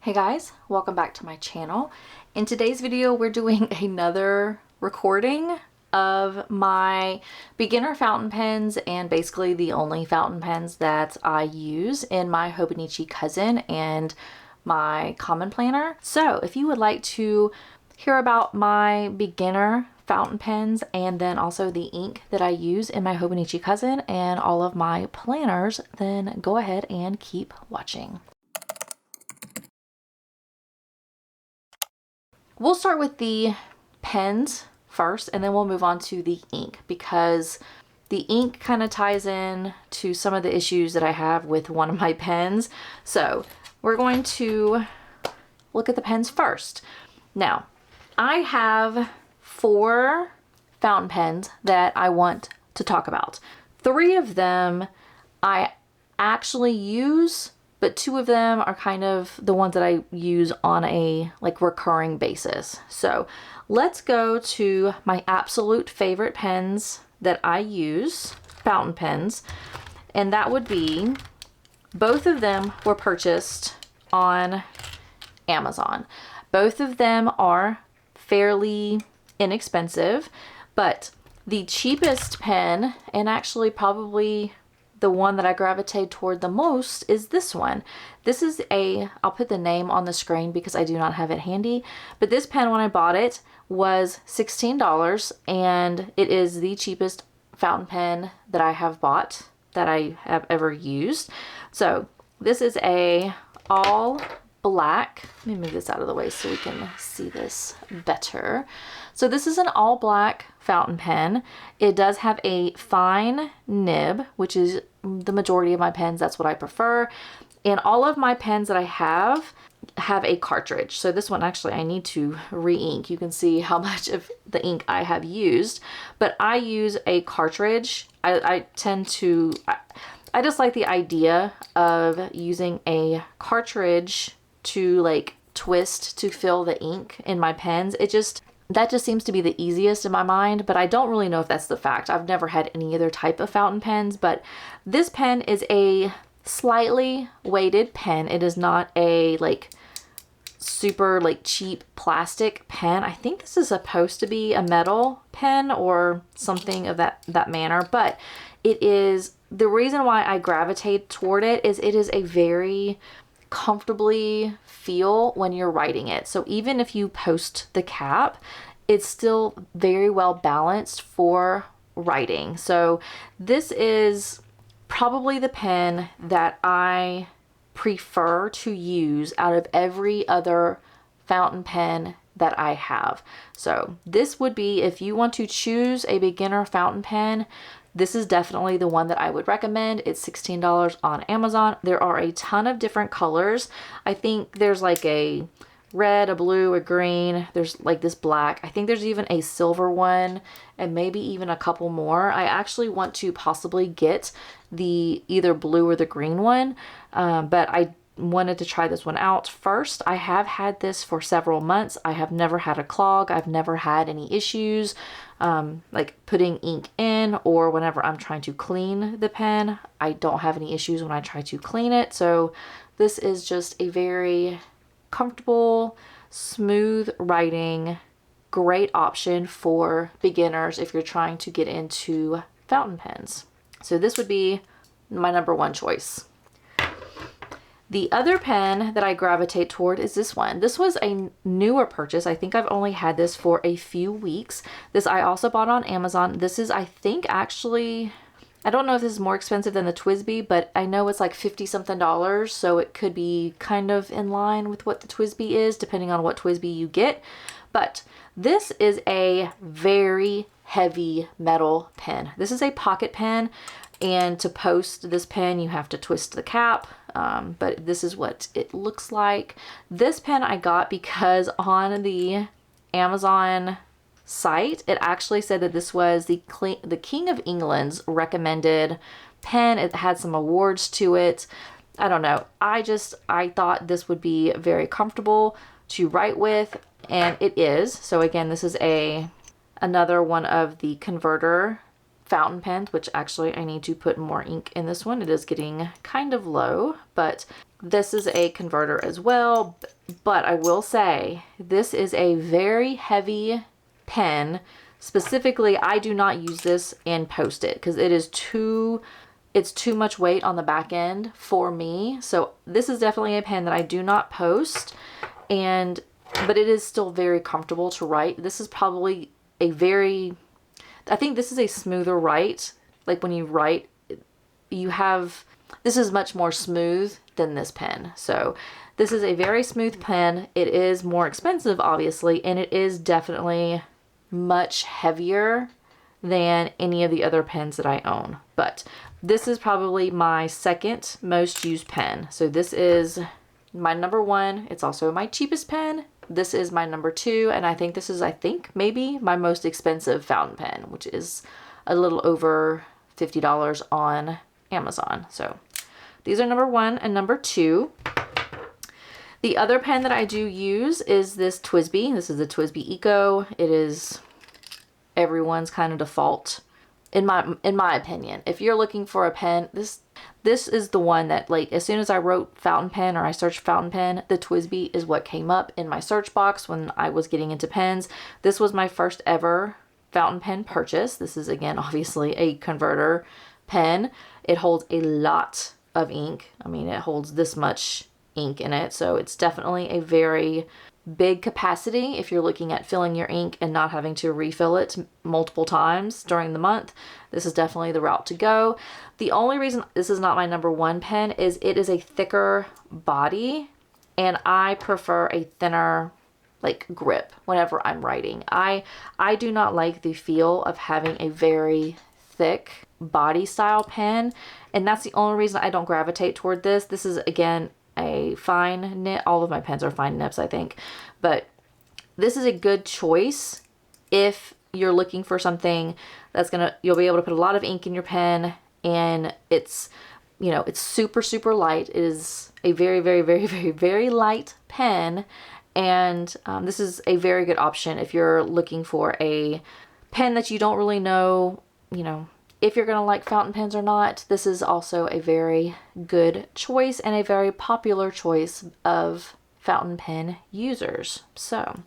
Hey guys, welcome back to my channel. In today's video, we're doing another recording of my beginner fountain pens and basically the only fountain pens that I use in my Hobonichi Cousin and my common planner. So if you would like to hear about my beginner fountain pens and then also the ink that I use in my Hobonichi Cousin and all of my planners, then go ahead and keep watching. We'll start with the pens first and then we'll move on to the ink because the ink kind of ties in to some of the issues that I have with one of my pens. So we're going to look at the pens first. Now, I have 4 fountain pens that I want to talk about. 3 of them I actually use, but 2 of them are kind of the ones that I use on a recurring basis. So let's go to my absolute favorite pens that I use, fountain pens, and that would be, both of them were purchased on Amazon. Both of them are fairly inexpensive, but the cheapest pen, and actually probably the one that I gravitate toward the most, is this one. This is I'll put the name on the screen because I do not have it handy, but this pen when I bought it was $16 and it is the cheapest fountain pen that I have bought, that I have ever used. So this is a all black, let me move this out of the way so we can see this better. So this is an all black fountain pen. It does have a fine nib, which is the majority of my pens. That's what I prefer. And all of my pens that I have a cartridge. So this one actually I need to re-ink. You can see how much of the ink I have used, but I use a cartridge. I just like the idea of using a cartridge to twist to fill the ink in my pens. That just seems to be the easiest in my mind, but I don't really know if that's the fact. I've never had any other type of fountain pens, but this pen is a slightly weighted pen. It is not a super cheap plastic pen. I think this is supposed to be a metal pen or something of that manner, but it is, the reason why I gravitate toward it is a very comfortably feel when you're writing it. So even if you post the cap, it's still very well balanced for writing. So this is probably the pen that I prefer to use out of every other fountain pen that I have. So this would be, if you want to choose a beginner fountain pen, this is definitely the one that I would recommend. It's $16 on Amazon. There are a ton of different colors. I think there's a red, a blue, a green. There's this black. I think there's even a silver one and maybe even a couple more. I actually want to possibly get the either blue or the green one, but I wanted to try this one out first. I have had this for several months. I have never had a clog. I've never had any issues putting ink in, or whenever I'm trying to clean the pen, I don't have any issues when I try to clean it. So this is just a very comfortable, smooth writing, great option for beginners if you're trying to get into fountain pens. So this would be my #1 choice. The other pen that I gravitate toward is this one. This was a newer purchase. I think I've only had this for a few weeks. This I also bought on Amazon. This is, I think, actually, I don't know if this is more expensive than the TWSBI, but I know it's $50-something, so it could be kind of in line with what the TWSBI is, depending on what TWSBI you get. But this is a very heavy metal pen. This is a pocket pen, and to post this pen, you have to twist the cap. But this is what it looks like. This pen I got because on the Amazon site, it actually said that this was the King of England's recommended pen. It had some awards to it. I don't know. I thought this would be very comfortable to write with, and it is. So again, this is another one of the converter fountain pens, which actually I need to put more ink in this one. It is getting kind of low, but this is a converter as well. But I will say this is a very heavy pen. Specifically, I do not use this in Post-it because it's too much weight on the back end for me. So this is definitely a pen that I do not post, but it is still very comfortable to write. This is probably I think this is a smoother write. Like when you write, this is much more smooth than this pen. So this is a very smooth pen. It is more expensive, obviously, and it is definitely much heavier than any of the other pens that I own. But this is probably my second most used pen. So this is my number one. It's also my cheapest pen. This is my number two, and I think this is, maybe my most expensive fountain pen, which is a little over $50 on Amazon. So these are number one and number two. The other pen that I do use is this TWSBI. This is the TWSBI Eco. It is everyone's kind of default, in my opinion. If you're looking for a pen, this is the one that, like, as soon as I wrote fountain pen or I searched fountain pen, the TWSBI is what came up in my search box when I was getting into pens. This was my first ever fountain pen purchase. This is, again, obviously a converter pen. It holds a lot of ink. I mean, it holds this much ink in it, so it's definitely a very big capacity if you're looking at filling your ink and not having to refill it multiple times during the month. This is definitely the route to go. The only reason this is not my number one pen is it is a thicker body, and I prefer a thinner grip whenever I'm writing. I do not like the feel of having a very thick body style pen, and that's the only reason I don't gravitate toward this. This is, again, a fine nib. All of my pens are fine nibs, I think, but this is a good choice if you're looking for something that's you'll be able to put a lot of ink in your pen, and it's super, super light. It is a very, very, very, very, very light pen, and this is a very good option if you're looking for a pen that you don't really know, if you're going to like fountain pens or not. This is also a very good choice and a very popular choice of fountain pen users. So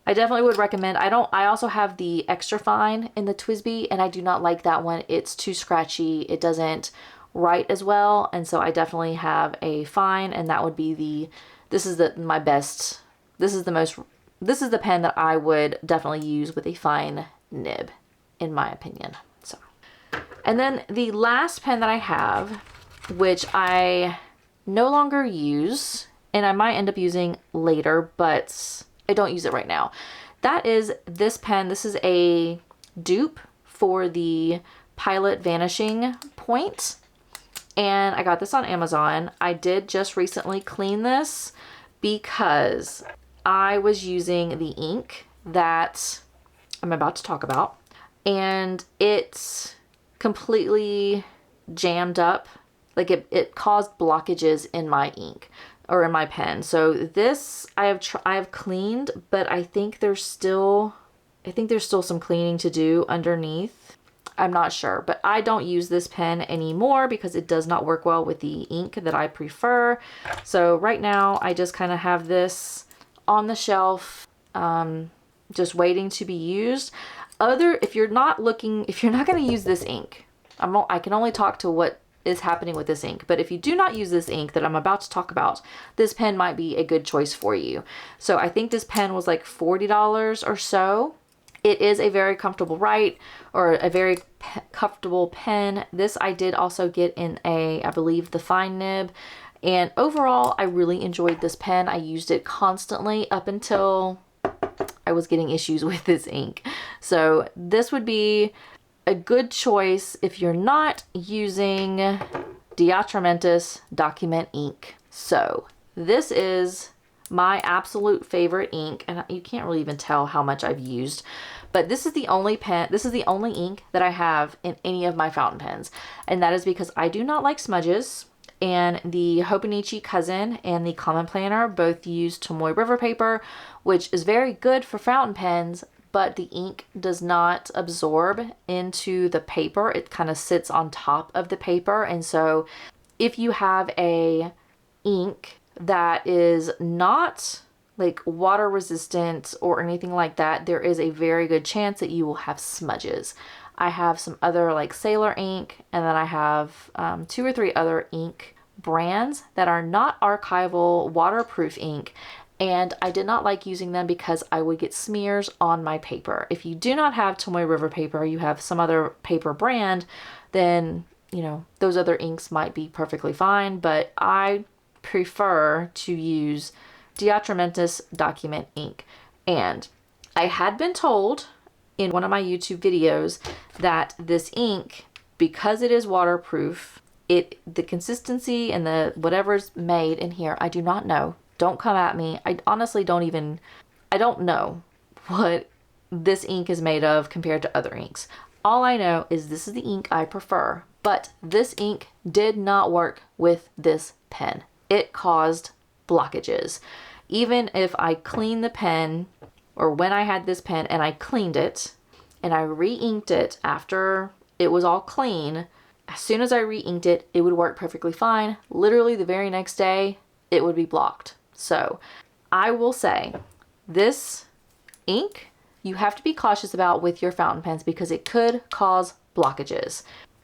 I definitely would recommend. I also have the extra fine in the TWSBI, and I do not like that one. It's too scratchy. It doesn't write as well. And so I definitely have a fine, and that would be this is the pen that I would definitely use with a fine nib, in my opinion. And then the last pen that I have, which I no longer use, and I might end up using later, but I don't use it right now. That is this pen. This is a dupe for the Pilot Vanishing point, and I got this on Amazon. I did just recently clean this because I was using the ink that I'm about to talk about, and it completely jammed up. It caused blockages in my ink or in my pen. So this I have cleaned, but I think there's still some cleaning to do underneath. I'm not sure, but I don't use this pen anymore because it does not work well with the ink that I prefer. So right now I just kind of have this on the shelf, just waiting to be used. If you're not going to use this ink, I can only talk to what is happening with this ink, but if you do not use this ink that I'm about to talk about, this pen might be a good choice for you. So I think this pen was like $40 or so. It is a very comfortable write, or a very comfortable pen. This I did also get in I believe the fine nib, and overall I really enjoyed this pen. I used it constantly up until I was getting issues with this ink. So this would be a good choice if you're not using Diatramentis Document ink. So this is my absolute favorite ink, and you can't really even tell how much I've used, but this is the only ink that I have in any of my fountain pens, and that is because I do not like smudges. And the Hobonichi Cousin and the Common Planner both use Tomoe River paper, which is very good for fountain pens, but the ink does not absorb into the paper. It kind of sits on top of the paper. And so if you have a ink that is not like water resistant or anything like that, there is a very good chance that you will have smudges. I have some other like Sailor ink, and then I have 2 or 3 other ink brands that are not archival waterproof ink, and I did not like using them because I would get smears on my paper. If you do not have Tomoe River paper, you have some other paper brand, then you know those other inks might be perfectly fine, but I prefer to use Diatramentus document ink. And I had been told in one of my YouTube videos that this ink, because it is waterproof, the consistency and the whatever's made in here, I do not know. Don't come at me. I honestly I don't know what this ink is made of compared to other inks. All I know is this is the ink I prefer, but this ink did not work with this pen. It caused blockages. Even if I cleaned the pen, or when I had this pen and I cleaned it and I re-inked it after it was all clean, as soon as I re-inked it, it would work perfectly fine. Literally the very next day, it would be blocked. So I will say this ink, you have to be cautious about with your fountain pens because it could cause blockages,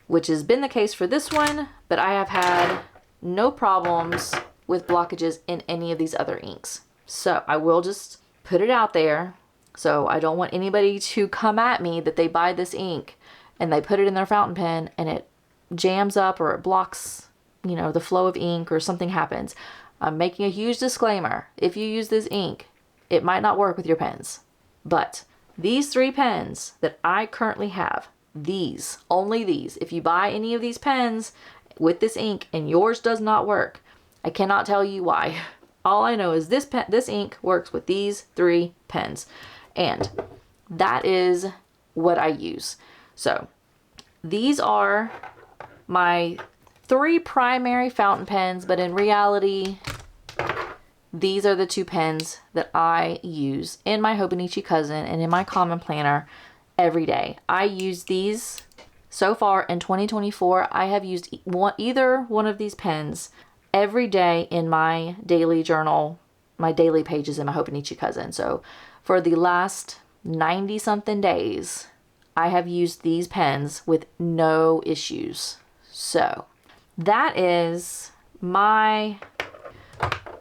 which has been the case for this one, but I have had no problems with blockages in any of these other inks. So I will just put it out there. So I don't want anybody to come at me that they buy this ink and they put it in their fountain pen and it jams up or it blocks, you know, the flow of ink or something happens. I'm making a huge disclaimer. If you use this ink, it might not work with your pens. But these 3 pens that I currently have, these, only these, if you buy any of these pens with this ink and yours does not work, I cannot tell you why. All I know is this ink works with these 3 pens, and that is what I use. So these are my 3 primary fountain pens, but in reality, these are the 2 pens that I use in my Hobonichi Cousin and in my Common Planner every day. I use these so far in 2024. I have used either one of these pens every day in my daily journal, my daily pages in my Hobonichi Cousin. So for the last 90 something days, I have used these pens with no issues. So that is my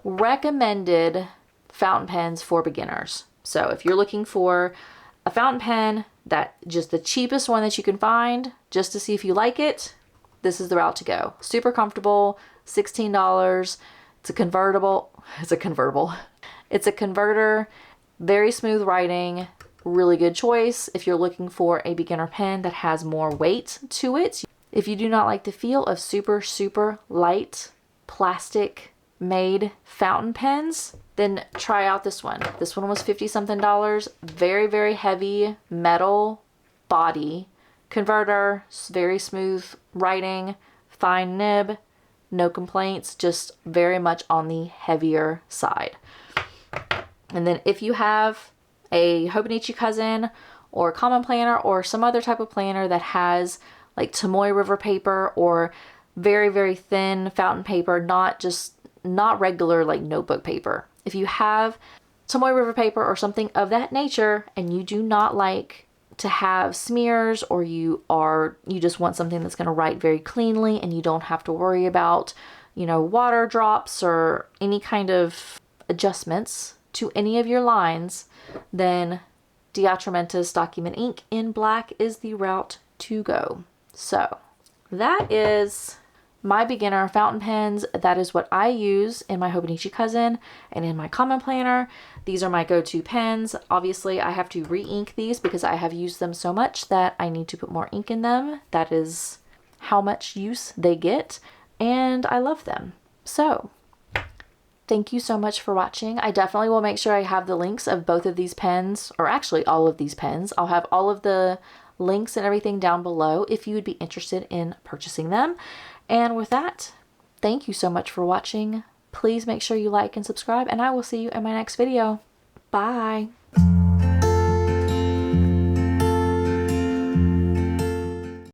recommended fountain pens for beginners. So if you're looking for a fountain pen that just the cheapest one that you can find just to see if you like it, this is the route to go. Super comfortable, $16. It's a convertible. It's a converter, very smooth writing, really good choice if you're looking for a beginner pen that has more weight to it. If you do not like the feel of super light plastic made fountain pens, then try out this one. This one was 50 something dollars. Very heavy metal body, converter, very smooth writing, fine nib, no complaints, just very much on the heavier side. And then if you have a Hobonichi Cousin or Common Planner or some other type of planner that has like Tomoe River paper or very thin fountain paper, not regular like notebook paper. If you have Tomoe River paper or something of that nature and you do not like to have smears, or you just want something that's going to write very cleanly and you don't have to worry about, you know, water drops or any kind of adjustments to any of your lines, then Diatramentus document ink in black is the route to go. So that is my beginner fountain pens. That is what I use in my Hobonichi Cousin and in my Common Planner. These are my go-to pens. Obviously, I have to re-ink these because I have used them so much that I need to put more ink in them. That is how much use they get, and I love them. So thank you so much for watching. I definitely will make sure I have the links of both of these pens, or actually all of these pens. I'll have all of the links and everything down below if you would be interested in purchasing them. And with that, thank you so much for watching. Please make sure you like and subscribe, and I will see you in my next video. Bye.